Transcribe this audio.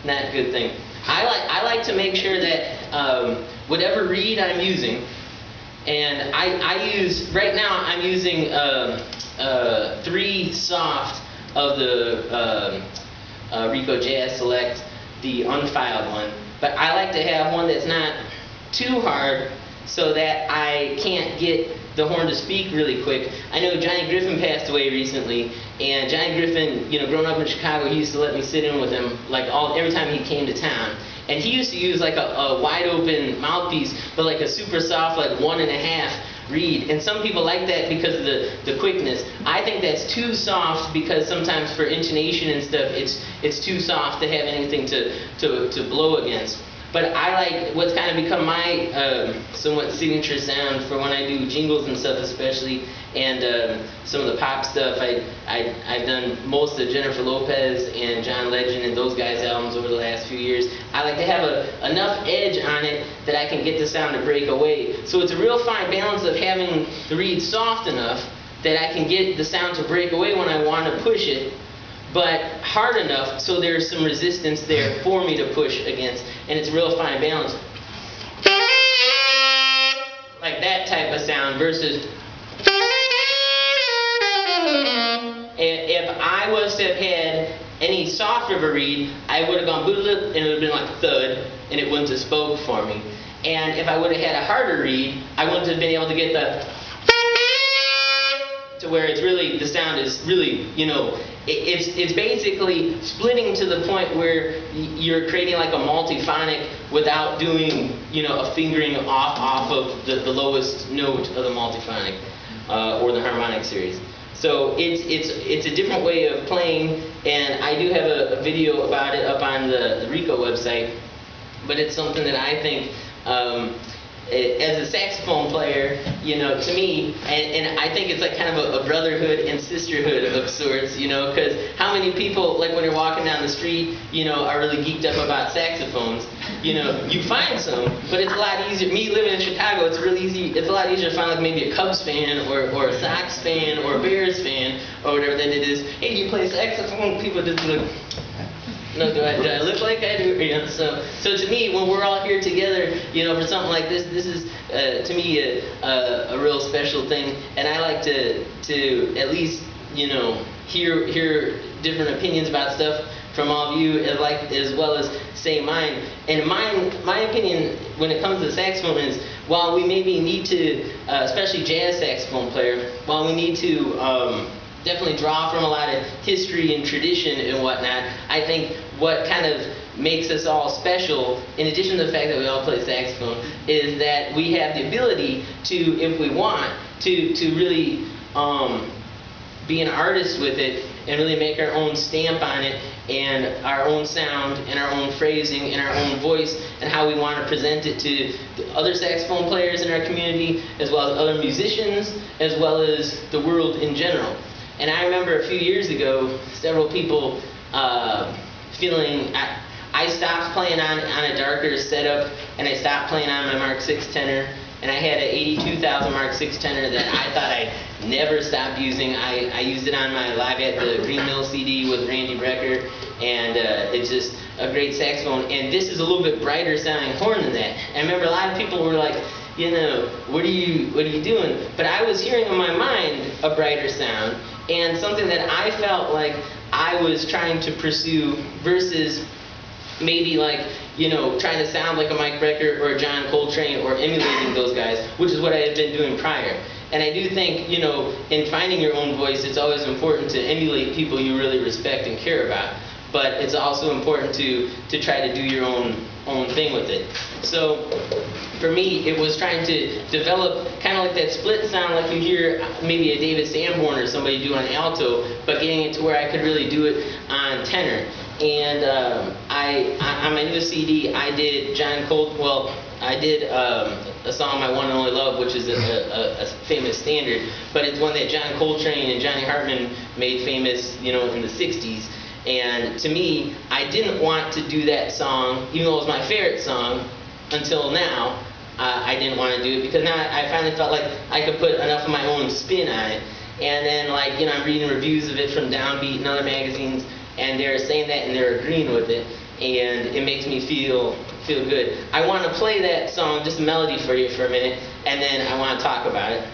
not a good thing. I like to make sure that whatever reed I'm using, and I use, right now I'm using 3 soft of the Rico Jazz Select, the unfiled one. But I like to have one that's not too hard so that I can't get the horn to speak really quick. I know Johnny Griffin passed away recently, and Johnny Griffin, you know, growing up in Chicago, he used to let me sit in with him like every time he came to town. And he used to use like a wide open mouthpiece, but like a super soft, like 1.5 reed. And some people like that because of the quickness. I think that's too soft because sometimes for intonation and stuff, it's too soft to have anything to blow against. But I like what's kind of become my somewhat signature sound for when I do jingles and stuff, especially, and some of the pop stuff. I've done most of Jennifer Lopez and John Legend and those guys' albums over the last few years. I like to have enough edge on it that I can get the sound to break away. So it's a real fine balance of having the reed soft enough that I can get the sound to break away when I want to push it, but hard enough so there's some resistance there for me to push against, and it's a real fine balance. Like that type of sound versus if I was to have had any softer of a reed, I would have gone boodle and it would have been like thud, and it wouldn't have spoke for me. And if I would have had a harder reed, I wouldn't have been able to get the to where it's really, the sound is really, you know, it's basically splitting to the point where you're creating like a multiphonic without doing, you know, a fingering off of the lowest note of the multiphonic or the harmonic series. So it's a different way of playing, and I do have a video about it up on the Rico website, but it's something that I think as a saxophone player, you know, to me, and I think it's like kind of a brotherhood and sisterhood of sorts, you know, because how many people, like when you're walking down the street, you know, are really geeked up about saxophones? You know, you find some, but it's a lot easier. Me living in Chicago, it's really easy. It's a lot easier to find like maybe a Cubs fan or a Sox fan or a Bears fan or whatever than it is. Hey, do you play saxophone? People just look. No, do I look like I do? You know, so to me, when we're all here together, you know, for something like this, this is to me a real special thing, and I like to at least, you know, hear different opinions about stuff from all of you, as well as say mine. And my opinion when it comes to saxophone is, while we maybe need to, especially jazz saxophone player, while we need to definitely draw from a lot of history and tradition and whatnot, I think what kind of makes us all special, in addition to the fact that we all play saxophone, is that we have the ability to, if we want, to really be an artist with it and really make our own stamp on it, and our own sound and our own phrasing and our own voice, and how we want to present it to the other saxophone players in our community, as well as other musicians, as well as the world in general. And I remember a few years ago, several people feeling, I stopped playing on a darker setup, and I stopped playing on my Mark 6 tenor, and I had an 82,000 Mark 6 tenor that I thought I'd never stop using. I used it on my Live at the Green Mill CD with Randy Brecker, and it's just a great saxophone. And this is a little bit brighter sounding horn than that. I remember a lot of people were like, you know, what are you doing? But I was hearing in my mind a brighter sound, and something that I felt like I was trying to pursue, versus maybe like, you know, trying to sound like a Mike Brecker or a John Coltrane or emulating those guys, which is what I had been doing prior. And I do think, you know, in finding your own voice, it's always important to emulate people you really respect and care about. But it's also important to try to do your own thing with it. So for me, it was trying to develop kind of like that split sound, like you hear maybe a David Sanborn or somebody do on alto, but getting it to where I could really do it on tenor. And on my new CD, I did I did a song, My One and Only Love, which is a famous standard, but it's one that John Coltrane and Johnny Hartman made famous, you know, in the 60s. And to me, I didn't want to do that song, even though it was my favorite song until now. I didn't want to do it because now I finally felt like I could put enough of my own spin on it. And then, like, you know, I'm reading reviews of it from Downbeat and other magazines, and they're saying that and they're agreeing with it. and it makes me feel good. I want to play that song, just a melody for you for a minute, and then I want to talk about it.